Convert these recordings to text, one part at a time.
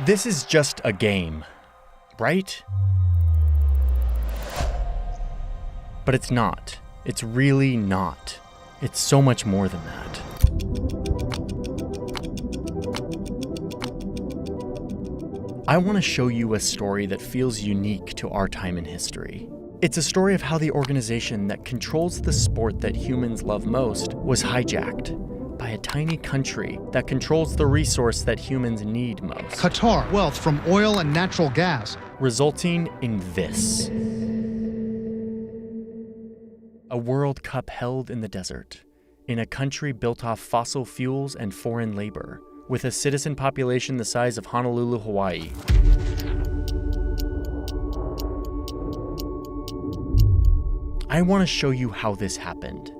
This is just a game, right? But it's not. It's really not. It's so much more than that. I want to show you a story that feels unique to our time in history. It's a story of how the organization that controls the sport that humans love most was hijacked by a tiny country that controls the resource that humans need most. Qatar, wealth from oil and natural gas, resulting in this. A World Cup held in the desert, in a country built off fossil fuels and foreign labor, with a citizen population the size of Honolulu, Hawaii. I want to show you how this happened.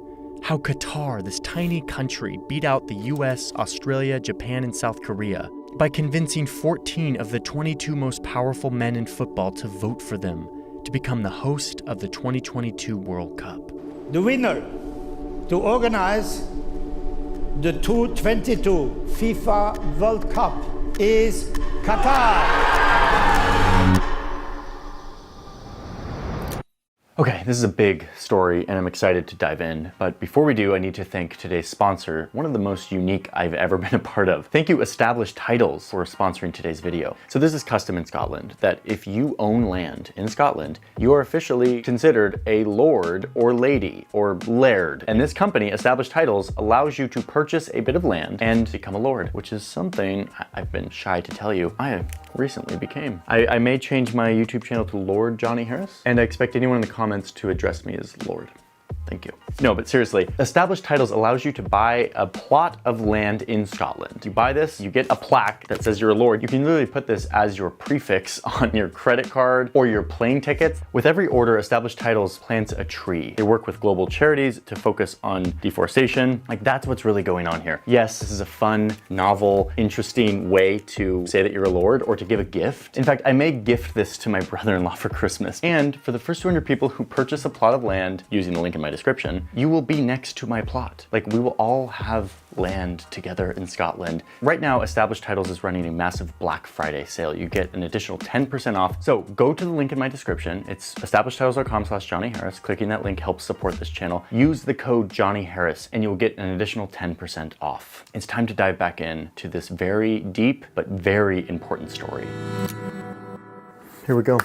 How Qatar, this tiny country, beat out the US, Australia, Japan, and South Korea by convincing 14 of the 22 most powerful men in football to vote for them to become the host of the 2022 World Cup. The winner to organize the 2022 FIFA World Cup is Qatar. Okay, this is a big story and I'm excited to dive in, but before we do, I need to thank today's sponsor, one of the most unique I've ever been a part of. Thank you, Established Titles, for sponsoring today's video. So this is custom in Scotland, that if you own land in Scotland, you are officially considered a lord or lady or laird. And this company, Established Titles, allows you to purchase a bit of land and become a lord, which is something I've been shy to tell you I recently became. I may change my YouTube channel to Lord Johnny Harris, and I expect anyone in the comments to address me as Lord. Thank you. No, but seriously, Established Titles allows you to buy a plot of land in Scotland. You buy this, you get a plaque that says you're a lord. You can literally put this as your prefix on your credit card or your plane tickets. With every order, Established Titles plants a tree. They work with global charities to focus on deforestation. Like, that's what's really going on here. Yes, this is a fun, novel, interesting way to say that you're a lord or to give a gift. In fact, I may gift this to my brother-in-law for Christmas. And for the first 200 people who purchase a plot of land using the link in my description, you will be next to my plot. Like, we will all have land together in Scotland. Right now, Established Titles is running a massive Black Friday sale. You get an additional 10% off. So go to the link in my description. It's establishedtitles.com/JohnnyHarris. Clicking that link helps support this channel. Use the code JohnnyHarris and you'll get an additional 10% off. It's time to dive back in to this very deep but very important story. Here we go.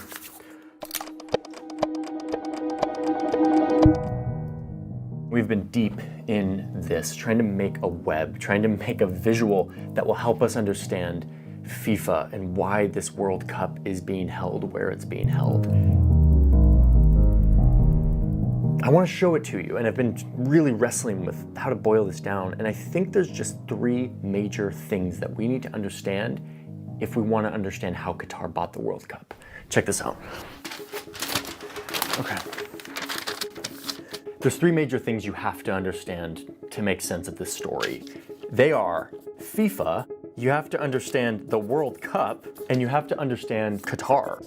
We've been deep in this, trying to make a web, trying to make a visual that will help us understand FIFA and why this World Cup is being held where it's being held. I want to show it to you, and I've been really wrestling with how to boil this down, and I think there's just 3 major things that we need to understand if we want to understand how Qatar bought the World Cup. Check this out. Okay. There's 3 major things you have to understand to make sense of this story. They are FIFA, you have to understand the World Cup, and you have to understand Qatar.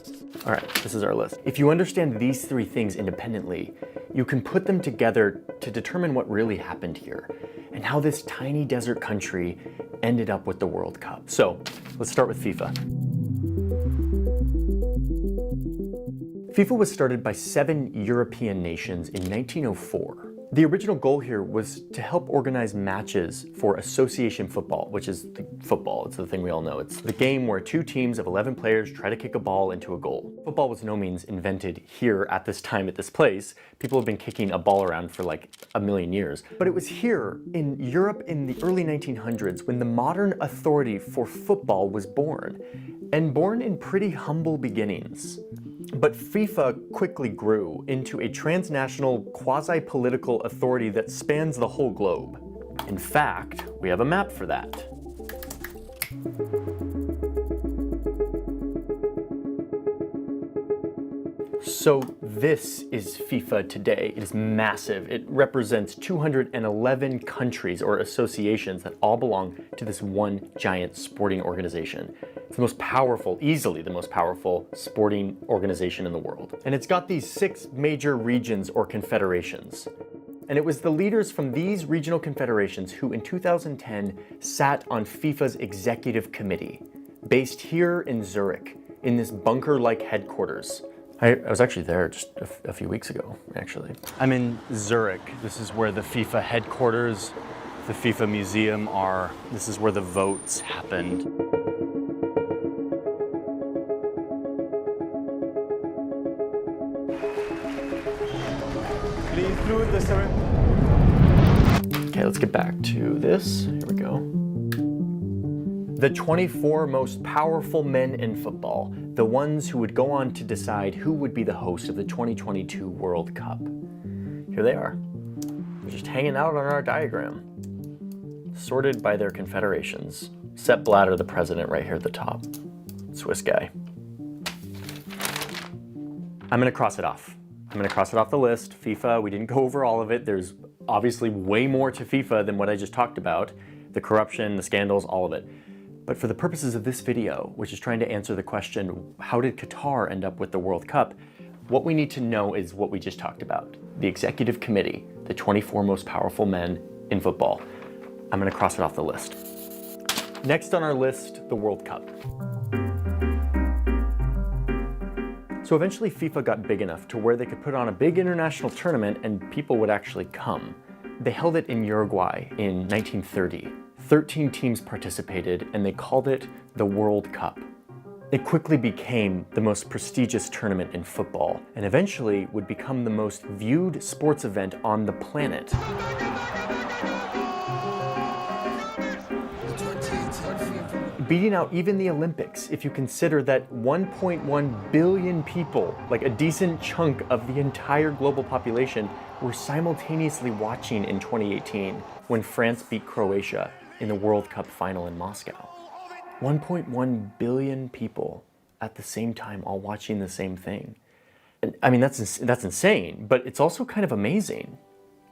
All right, this is our list. If you understand these 3 things independently, you can put them together to determine what really happened here and how this tiny desert country ended up with the World Cup. So let's start with FIFA. FIFA was started by 7 European nations in 1904. The original goal here was to help organize matches for association football, which is football. It's the thing we all know. It's the game where 2 teams of 11 players try to kick a ball into a goal. Football was no means invented here at this time, at this place. People have been kicking a ball around for like a million years. But it was here in Europe in the early 1900s when the modern authority for football was born, and born in pretty humble beginnings. But FIFA quickly grew into a transnational, quasi-political authority that spans the whole globe. In fact, we have a map for that. So this is FIFA today. It is massive. It represents 211 countries or associations that all belong to this one giant sporting organization. It's the most powerful, easily the most powerful sporting organization in the world. And it's got these 6 major regions or confederations. And it was the leaders from these regional confederations who in 2010 sat on FIFA's executive committee. based here in Zurich, in this bunker-like headquarters. I was actually there just a few weeks ago, actually. I'm in Zurich. This is where the FIFA headquarters, the FIFA museum are. This is where the votes happened. Please include the ceremony. Okay, let's get back to this. Here we go. The 24 most powerful men in football, the ones who would go on to decide who would be the host of the 2022 World Cup. Here they are. They're just hanging out on our diagram, sorted by their confederations. Sepp Blatter, the president, right here at the top. Swiss guy. I'm gonna cross it off. I'm gonna cross it off the list. FIFA, we didn't go over all of it. There's obviously way more to FIFA than what I just talked about. The corruption, the scandals, all of it. But for the purposes of this video, which is trying to answer the question, how did Qatar end up with the World Cup? What we need to know is what we just talked about. The executive committee, the 24 most powerful men in football. I'm gonna cross it off the list. Next on our list, the World Cup. So eventually FIFA got big enough to where they could put on a big international tournament and people would actually come. They held it in Uruguay in 1930. 13 teams participated and they called it the World Cup. It quickly became the most prestigious tournament in football and eventually would become the most viewed sports event on the planet. Beating out even the Olympics if you consider that 1.1 billion people, like a decent chunk of the entire global population, were simultaneously watching in 2018 when France beat Croatia in the World Cup final in Moscow. 1.1 billion people at the same time all watching the same thing. And, I mean, that's insane, but it's also kind of amazing.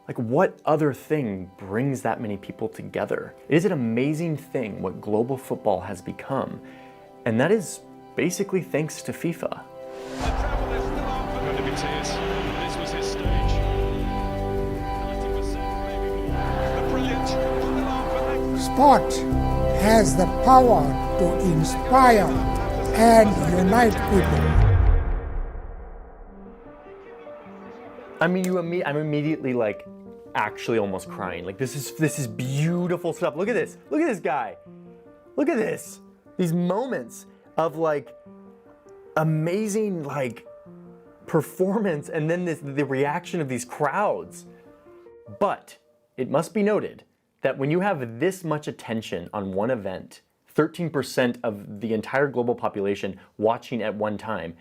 Like, what other thing brings that many people together? It is an amazing thing what global football has become, and that is basically thanks to FIFA. This was his stage. 90%, maybe more. Sport has the power to inspire and unite people. I mean, I'm immediately like actually almost crying. Like this is beautiful stuff. Look at this. Look at this guy. Look at this. These moments of like amazing like performance and then the reaction of these crowds. But it must be noted that when you have this much attention on one event, 13% of the entire global population watching at one time,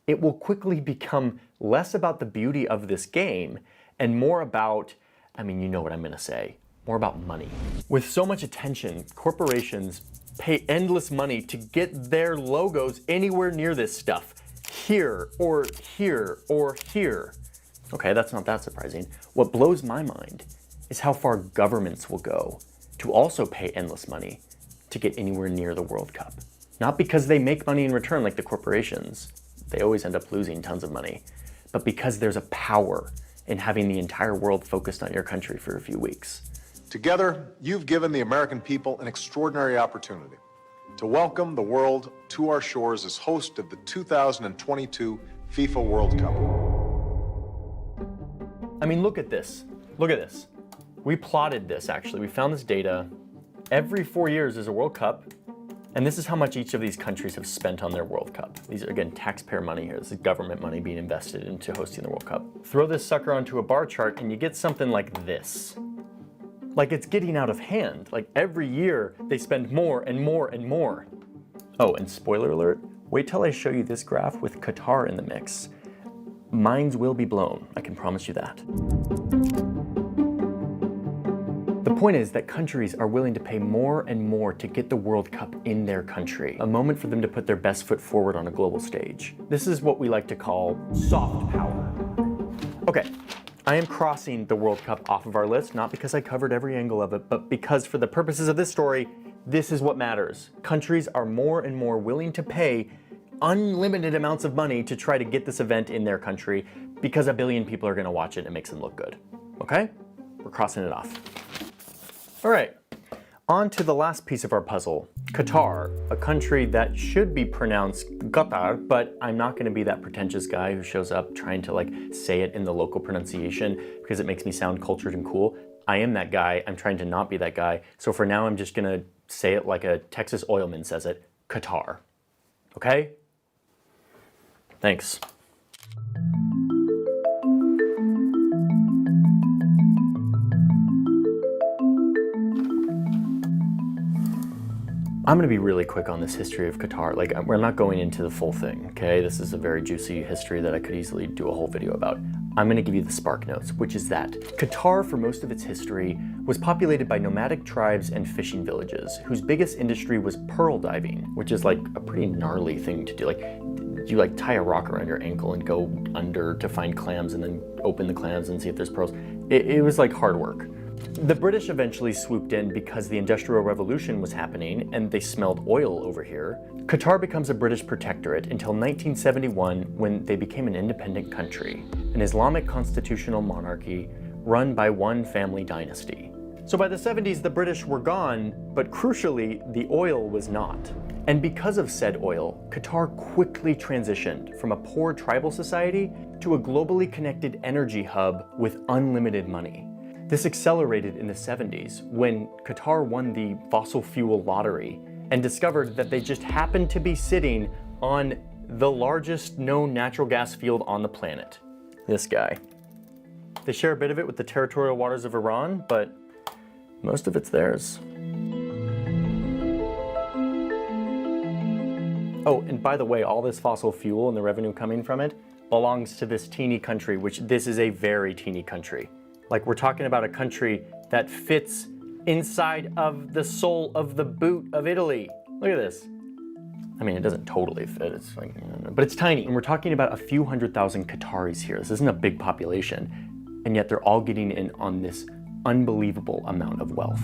it will quickly become less about the beauty of this game and more about, I mean, you know what I'm gonna say, more about money. With so much attention, corporations pay endless money to get their logos anywhere near this stuff. Here, or here, or here. Okay, that's not that surprising. What blows my mind is how far governments will go to also pay endless money to get anywhere near the World Cup. Not because they make money in return like the corporations. They always end up losing tons of money, but because there's a power in having the entire world focused on your country for a few weeks. Together, you've given the American people an extraordinary opportunity to welcome the world to our shores as host of the 2022 FIFA World Cup. I mean, look at this. Look at this. We plotted this, actually. We found this data. Every 4 years there's a World Cup, and this is how much each of these countries have spent on their World Cup. These are, again, taxpayer money here. This is government money being invested into hosting the World Cup. Throw this sucker onto a bar chart, and you get something like this. Like, it's getting out of hand. Like, every year they spend more and more and more. Oh, and spoiler alert, wait till I show you this graph with Qatar in the mix. Minds will be blown, I can promise you that. The point is that countries are willing to pay more and more to get the World Cup in their country, a moment for them to put their best foot forward on a global stage. This is what we like to call soft power. Okay, I am crossing the World Cup off of our list, not because I covered every angle of it, but because for the purposes of this story, this is what matters. Countries are more and more willing to pay unlimited amounts of money to try to get this event in their country because a billion people are gonna watch it and it makes them look good. Okay? We're crossing it off. All right, on to the last piece of our puzzle, Qatar, a country that should be pronounced Qatar, but I'm not gonna be that pretentious guy who shows up trying to like say it in the local pronunciation because it makes me sound cultured and cool. I am that guy, I'm trying to not be that guy. So for now, I'm just gonna say it like a Texas oilman says it, Qatar, okay? Thanks. I'm gonna be really quick on this history of Qatar. Like, we're not going into the full thing, okay? This is a very juicy history that I could easily do a whole video about. I'm gonna give you the spark notes, which is that Qatar, for most of its history, was populated by nomadic tribes and fishing villages, whose biggest industry was pearl diving, which is like a pretty gnarly thing to do. Like, you like tie a rock around your ankle and go under to find clams and then open the clams and see if there's pearls. It was like hard work. The British eventually swooped in because the Industrial Revolution was happening and they smelled oil over here. Qatar becomes a British protectorate until 1971 when they became an independent country, an Islamic constitutional monarchy run by one family dynasty. So by the 70s, the British were gone, but crucially, the oil was not. And because of said oil, Qatar quickly transitioned from a poor tribal society to a globally connected energy hub with unlimited money. This accelerated in the 70s when Qatar won the fossil fuel lottery and discovered that they just happened to be sitting on the largest known natural gas field on the planet. This guy. They share a bit of it with the territorial waters of Iran, but most of it's theirs. Oh, and by the way, all this fossil fuel and the revenue coming from it belongs to this teeny country, which this is a very teeny country. Like, we're talking about a country that fits inside of the sole of the boot of Italy. Look at this. I mean, it doesn't totally fit, it's like, but it's tiny. And we're talking about a few 100,000 Qataris here. This isn't a big population, and yet they're all getting in on this unbelievable amount of wealth.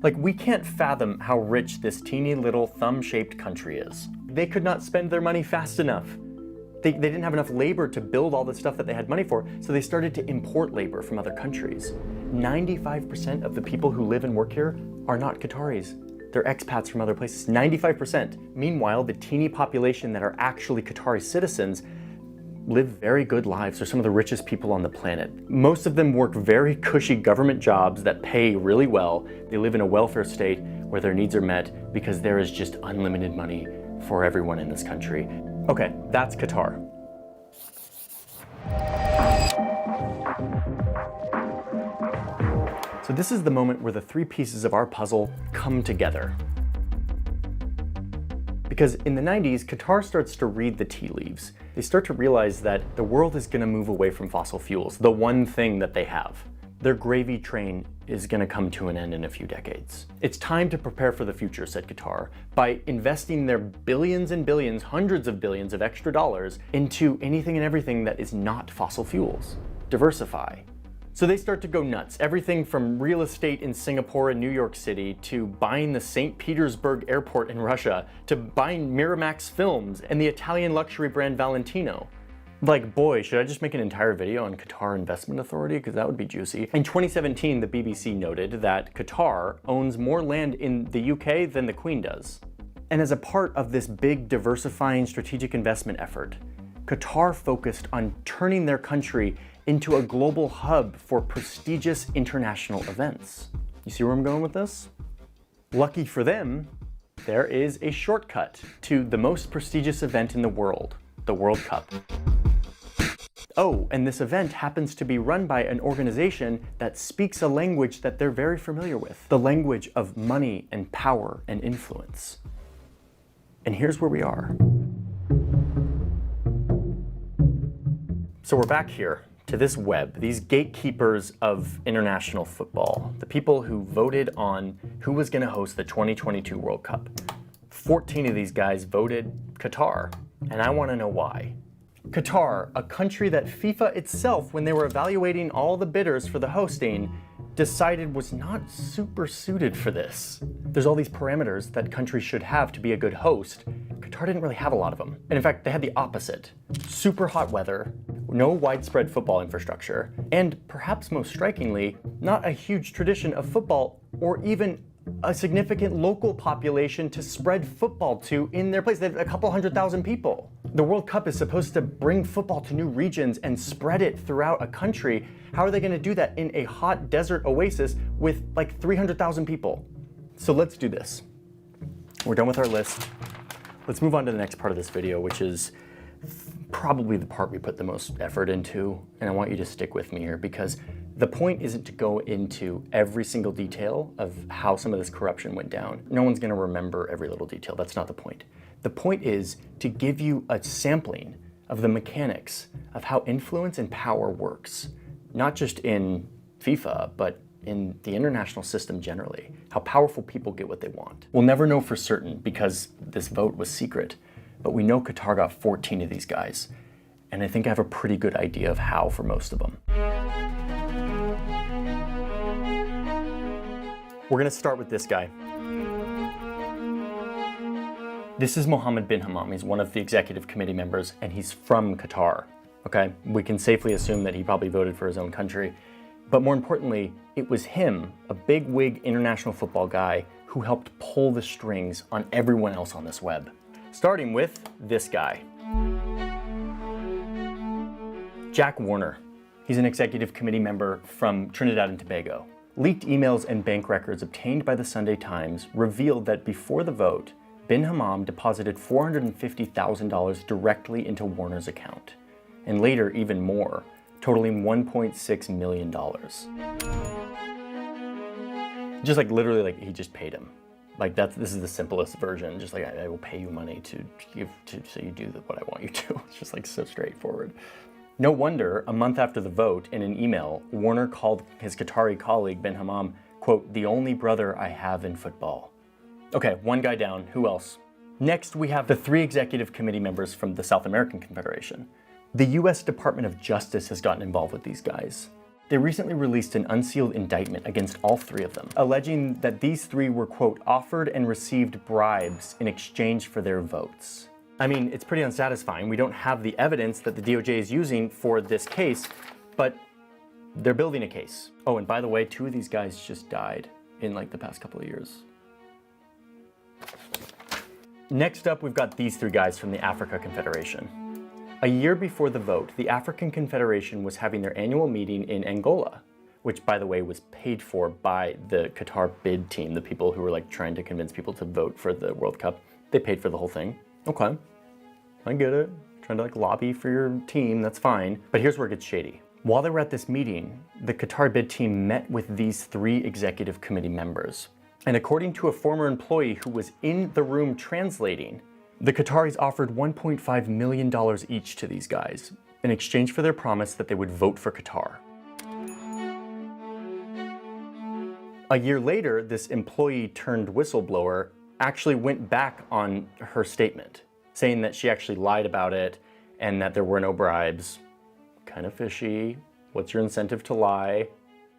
Like, we can't fathom how rich this teeny little thumb-shaped country is. They could not spend their money fast enough. They didn't have enough labor to build all the stuff that they had money for, so they started to import labor from other countries. 95% of the people who live and work here are not Qataris. They're expats from other places, 95%. Meanwhile, the teeny population that are actually Qatari citizens live very good lives. They're some of the richest people on the planet. Most of them work very cushy government jobs that pay really well. They live in a welfare state where their needs are met because there is just unlimited money for everyone in this country. Okay, that's Qatar. So this is the moment where the three pieces of our puzzle come together. Because in the 90s, Qatar starts to read the tea leaves. They start to realize that the world is gonna move away from fossil fuels, the one thing that they have. Their gravy train is gonna come to an end in a few decades. It's time to prepare for the future, said Qatar, by investing their billions and billions, hundreds of billions of extra dollars into anything and everything that is not fossil fuels. Diversify. So they start to go nuts. Everything from real estate in Singapore and New York City to buying the St. Petersburg airport in Russia to buying Miramax films and the Italian luxury brand Valentino. Like, boy, should I just make an entire video on Qatar Investment Authority? Because that would be juicy. In 2017, the BBC noted that Qatar owns more land in the UK than the Queen does. And as a part of this big diversifying strategic investment effort, Qatar focused on turning their country into a global hub for prestigious international events. You see where I'm going with this? Lucky for them, there is a shortcut to the most prestigious event in the world, the World Cup. Oh, and this event happens to be run by an organization that speaks a language that they're very familiar with, the language of money and power and influence. And here's where we are. So we're back here to this web, these gatekeepers of international football, the people who voted on who was going to host the 2022 World Cup. 14 of these guys voted Qatar, and I want to know why. Qatar, a country that FIFA itself, when they were evaluating all the bidders for the hosting, decided was not super suited for this. There's all these parameters that countries should have to be a good host. Qatar didn't really have a lot of them. And in fact, they had the opposite. Super hot weather, no widespread football infrastructure, and perhaps most strikingly, not a huge tradition of football or even a significant local population to spread football to in their place. They have a couple 100,000 people. The World Cup is supposed to bring football to new regions and spread it throughout a country. How are they going to do that in a hot desert oasis with like 300,000 people? So let's do this. We're done with our list. Let's move on to the next part of this video, which is probably the part we put the most effort into. And I want you to stick with me here, because the point isn't to go into every single detail of how some of this corruption went down. No one's going to remember every little detail. That's not the point. The point is to give you a sampling of the mechanics of how influence and power works, not just in FIFA, but in the international system generally, how powerful people get what they want. We'll never know for certain because this vote was secret, but we know Qatar got 14 of these guys, and I think I have a pretty good idea of how for most of them. We're gonna start with this guy. This is Mohammed bin Hammam. He's one of the executive committee members, and he's from Qatar, okay? We can safely assume that he probably voted for his own country. But more importantly, it was him, a big-wig international football guy, who helped pull the strings on everyone else on this web. Starting with this guy. Jack Warner. He's an executive committee member from Trinidad and Tobago. Leaked emails and bank records obtained by the Sunday Times revealed that before the vote, bin Hammam deposited $450,000 directly into Warner's account, and later even more, totaling $1.6 million. Just like literally, like he just paid him. Like this is the simplest version. Just like I will pay you money to give to so you do what I want you to. It's just like so straightforward. No wonder, a month after the vote, in an email, Warner called his Qatari colleague bin Hammam, quote, "the only brother I have in football." Okay, one guy down. Who else? Next, we have the 3 executive committee members from the South American Confederation. The US Department of Justice has gotten involved with these guys. They recently released an unsealed indictment against all 3 of them, alleging that these 3 were, quote, offered and received bribes in exchange for their votes. I mean, it's pretty unsatisfying. We don't have the evidence that the DOJ is using for this case, but they're building a case. Oh, and by the way, 2 of these guys just died in like the past couple of years. Next up, we've got these 3 guys from the Africa Confederation. A year before the vote, the African Confederation was having their annual meeting in Angola, which, by the way, was paid for by the Qatar bid team, the people who were like trying to convince people to vote for the World Cup. They paid for the whole thing. Okay, I get it. Trying to like lobby for your team, that's fine. But here's where it gets shady. While they were at this meeting, the Qatar bid team met with these 3 executive committee members. And according to a former employee who was in the room translating, the Qataris offered $1.5 million each to these guys in exchange for their promise that they would vote for Qatar. A year later, this employee turned whistleblower actually went back on her statement, saying that she actually lied about it and that there were no bribes. Kind of fishy. What's your incentive to lie?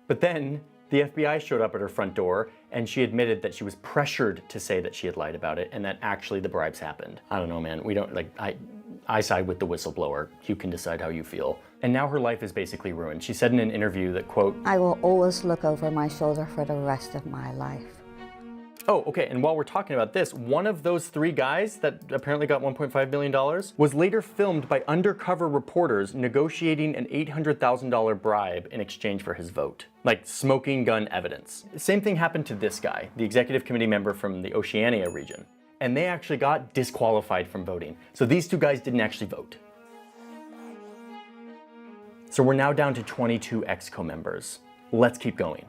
But then the FBI showed up at her front door and she admitted that she was pressured to say that she had lied about it and that actually the bribes happened. I don't know, man. We don't, like, I side with the whistleblower. You can decide how you feel. And now her life is basically ruined. She said in an interview that, quote, "I will always look over my shoulder for the rest of my life." Oh, okay, and while we're talking about this, one of those 3 guys that apparently got $1.5 million was later filmed by undercover reporters negotiating an $800,000 bribe in exchange for his vote. Like smoking gun evidence. Same thing happened to this guy, the executive committee member from the Oceania region. And they actually got disqualified from voting. So these 2 guys didn't actually vote. So we're now down to 22 EXCO members. Let's keep going.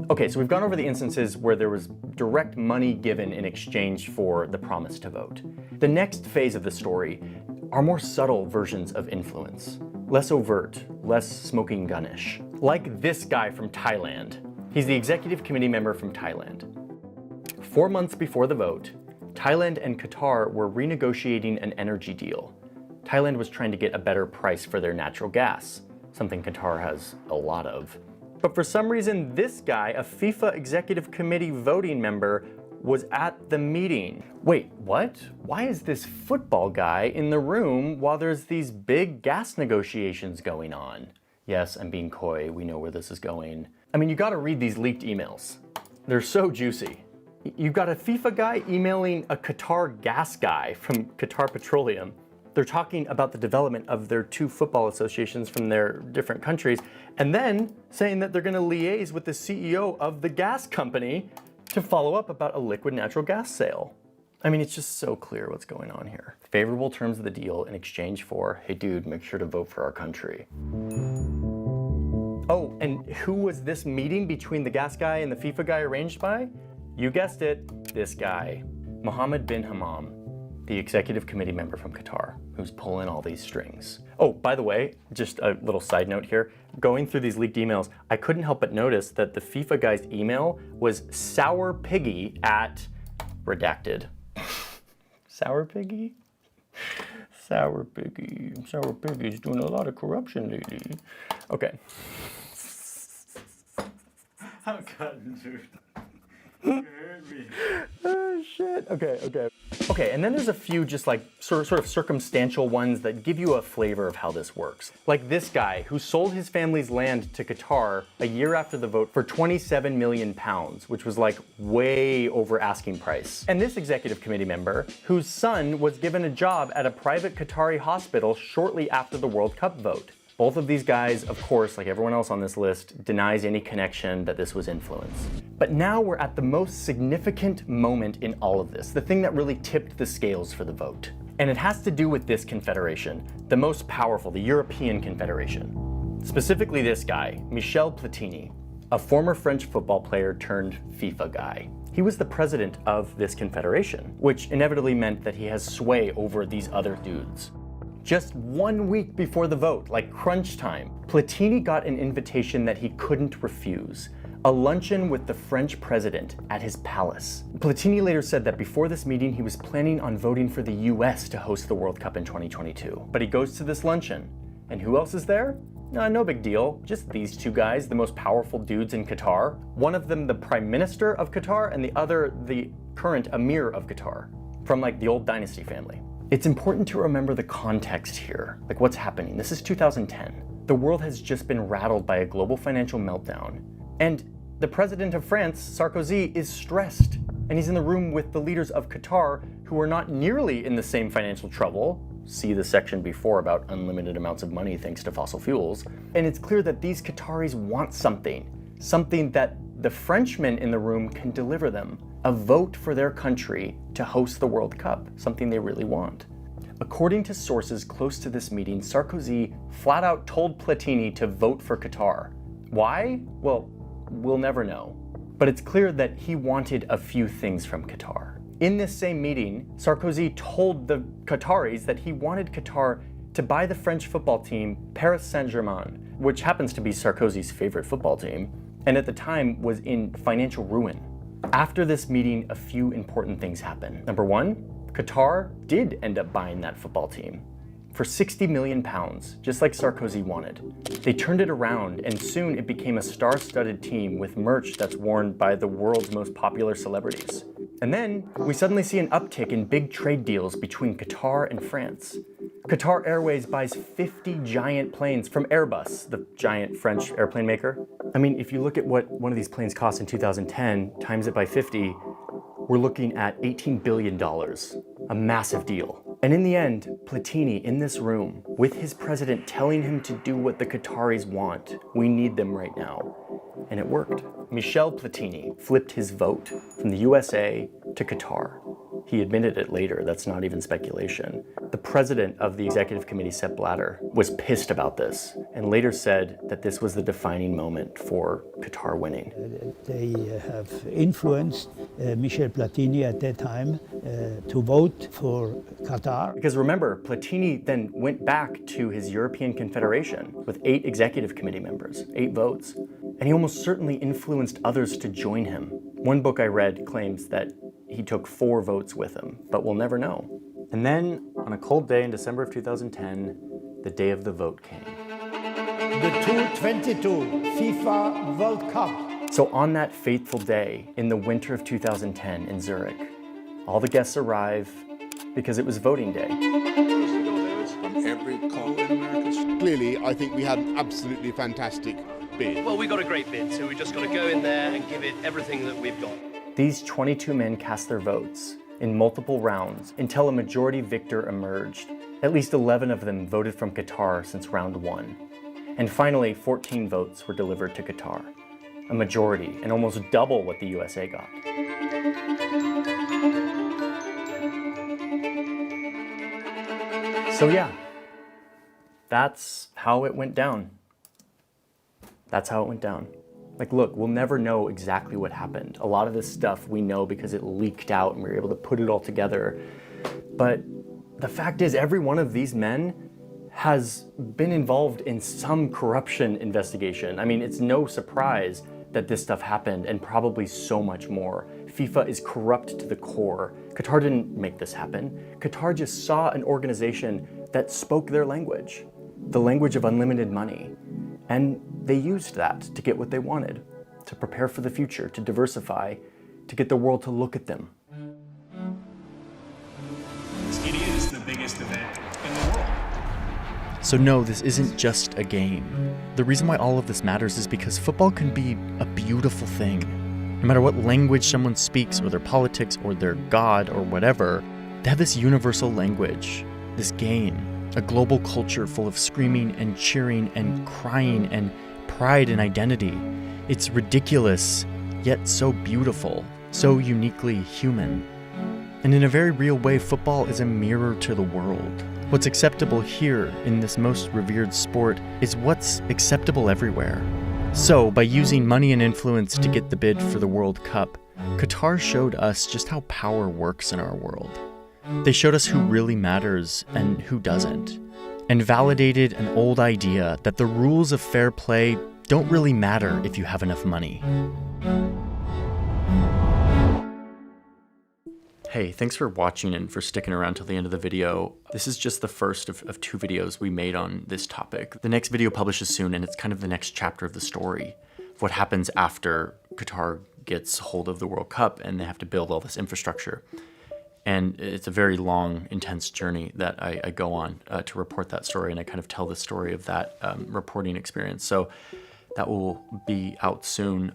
Okay, so we've gone over the instances where there was direct money given in exchange for the promise to vote. The next phase of the story are more subtle versions of influence. Less overt, less smoking gun-ish. Like this guy from Thailand. He's the executive committee member from Thailand. 4 months before the vote, Thailand and Qatar were renegotiating an energy deal. Thailand was trying to get a better price for their natural gas, something Qatar has a lot of. But for some reason, this guy, a FIFA executive committee voting member, was at the meeting. Wait, what? Why is this football guy in the room while there's these big gas negotiations going on? Yes, I'm being coy. We know where this is going. I mean, you gotta read these leaked emails. They're so juicy. You've got a FIFA guy emailing a Qatar gas guy from Qatar Petroleum. They're talking about the development of their two football associations from their different countries, and then saying that they're gonna liaise with the CEO of the gas company to follow up about a liquid natural gas sale. I mean, it's just so clear what's going on here. Favorable terms of the deal in exchange for, hey dude, make sure to vote for our country. Oh, and who was this meeting between the gas guy and the FIFA guy arranged by? You guessed it, this guy, Mohammed bin Hammam, the executive committee member from Qatar, who's pulling all these strings. Oh, by the way, just a little side note here, going through these leaked emails, I couldn't help but notice that the FIFA guy's email was sour piggy at redacted. Sour piggy? Sour piggy. Sour piggy's doing a lot of corruption lately. Okay. I'm cutting, dude. Oh shit. Okay, and then there's a few just like sort of circumstantial ones that give you a flavor of how this works. Like this guy who sold his family's land to Qatar a year after the vote for 27 million pounds, which was like way over asking price. And this executive committee member whose son was given a job at a private Qatari hospital shortly after the World Cup vote. Both of these guys, of course, like everyone else on this list, denies any connection that this was influence. But now we're at the most significant moment in all of this, the thing that really tipped the scales for the vote. And it has to do with this confederation, the most powerful, the European Confederation. Specifically this guy, Michel Platini, a former French football player turned FIFA guy. He was the president of this confederation, which inevitably meant that he has sway over these other dudes. Just 1 week before the vote, like crunch time, Platini got an invitation that he couldn't refuse, a luncheon with the French president at his palace. Platini later said that before this meeting, he was planning on voting for the US to host the World Cup in 2022. But he goes to this luncheon, and who else is there? No big deal, just these two guys, the most powerful dudes in Qatar. One of them the prime minister of Qatar, and the other the current emir of Qatar, from like the old dynasty family. It's important to remember the context here, like what's happening. This is 2010. The world has just been rattled by a global financial meltdown. And the president of France, Sarkozy, is stressed. And he's in the room with the leaders of Qatar who are not nearly in the same financial trouble. See the section before about unlimited amounts of money thanks to fossil fuels. And it's clear that these Qataris want something that the Frenchmen in the room can deliver them. A vote for their country to host the World Cup, something they really want. According to sources close to this meeting, Sarkozy flat out told Platini to vote for Qatar. Why? Well, we'll never know. But it's clear that he wanted a few things from Qatar. In this same meeting, Sarkozy told the Qataris that he wanted Qatar to buy the French football team Paris Saint-Germain, which happens to be Sarkozy's favorite football team, and at the time was in financial ruin. After this meeting, a few important things happened. Number one, Qatar did end up buying that football team for 60 million pounds, just like Sarkozy wanted. They turned it around, and soon it became a star-studded team with merch that's worn by the world's most popular celebrities. And then we suddenly see an uptick in big trade deals between Qatar and France. Qatar Airways buys 50 giant planes from Airbus, the giant French airplane maker. I mean, if you look at what one of these planes cost in 2010, times it by 50, we're looking at $18 billion, a massive deal. And in the end, Platini in this room, with his president telling him to do what the Qataris want, we need them right now. And it worked. Michel Platini flipped his vote from the USA to Qatar. He admitted it later, that's not even speculation. The president of the executive committee, Sepp Blatter, was pissed about this and later said that this was the defining moment for Qatar winning. They have influenced Michel Platini at that time to vote for Qatar. Because remember, Platini then went back to his European Confederation with 8 executive committee members, 8 votes, and he almost certainly influenced others to join him. One book I read claims that he took 4 votes with him, but we'll never know. And then, on a cold day in December of 2010, the day of the vote came. The 2022 FIFA World Cup. So on that fateful day in the winter of 2010 in Zurich, all the guests arrive because it was voting day. From every corner in America. clearly, I think we had an absolutely fantastic bid. Well, we got a great bid, so we just got to go in there and give it everything that we've got. These 22 men cast their votes in multiple rounds until a majority victor emerged. At least 11 of them voted from Qatar since round 1. And finally, 14 votes were delivered to Qatar, a majority and almost double what the USA got. So yeah, that's how it went down. That's how it went down. Like, look, we'll never know exactly what happened. A lot of this stuff we know because it leaked out and we were able to put it all together. But the fact is, every one of these men has been involved in some corruption investigation. I mean, it's no surprise that this stuff happened, and probably so much more. FIFA is corrupt to the core. Qatar didn't make this happen. Qatar just saw an organization that spoke their language, the language of unlimited money. And they used that to get what they wanted, to prepare for the future, to diversify, to get the world to look at them. It is the biggest event in the world. So no, this isn't just a game. The reason why all of this matters is because football can be a beautiful thing. No matter what language someone speaks, or their politics, or their god, or whatever, they have this universal language, this game, a global culture full of screaming and cheering and crying and pride and identity. It's ridiculous, yet so beautiful, so uniquely human. And in a very real way, football is a mirror to the world. What's acceptable here in this most revered sport is what's acceptable everywhere. So, by using money and influence to get the bid for the World Cup, Qatar showed us just how power works in our world. They showed us who really matters and who doesn't, and validated an old idea that the rules of fair play don't really matter if you have enough money. Hey, thanks for watching and for sticking around till the end of the video. This is just the first of 2 videos we made on this topic. The next video publishes soon, and it's kind of the next chapter of the story of what happens after Qatar gets hold of the World Cup and they have to build all this infrastructure. And it's a very long, intense journey that I go on to report that story, and I kind of tell the story of that reporting experience. So that will be out soon.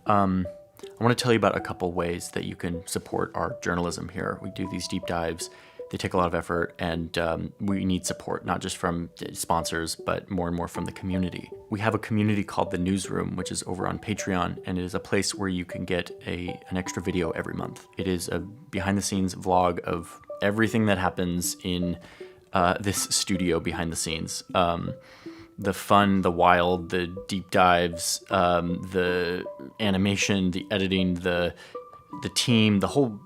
I want to tell you about a couple ways that you can support our journalism here. We do these deep dives. They take a lot of effort, and we need support, not just from sponsors, but more and more from the community. We have a community called The Newsroom, which is over on Patreon, and it is a place where you can get an extra video every month. It is a behind-the-scenes vlog of everything that happens in this studio behind the scenes. The fun, the wild, the deep dives, the animation, the editing, the team, the whole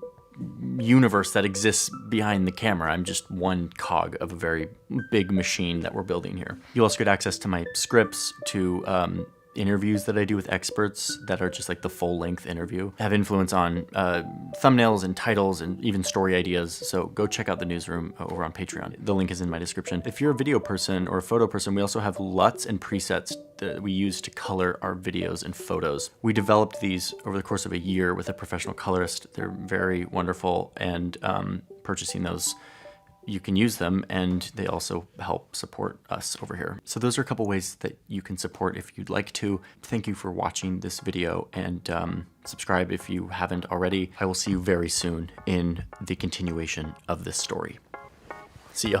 universe that exists behind the camera. I'm just one cog of a very big machine that we're building here. You also get access to my scripts, to interviews that I do with experts that are just like the full-length interview. I have influence on thumbnails and titles and even story ideas, so go check out The Newsroom over on Patreon. The link is in my description. If you're a video person or a photo person, we also have LUTs and presets that we use to color our videos and photos. We developed these over the course of a year with a professional colorist. They're very wonderful, and purchasing those, you can use them, and they also help support us over here. So those are a couple ways that you can support if you'd like to. Thank you for watching this video, and subscribe if you haven't already. I will see you very soon in the continuation of this story. See ya.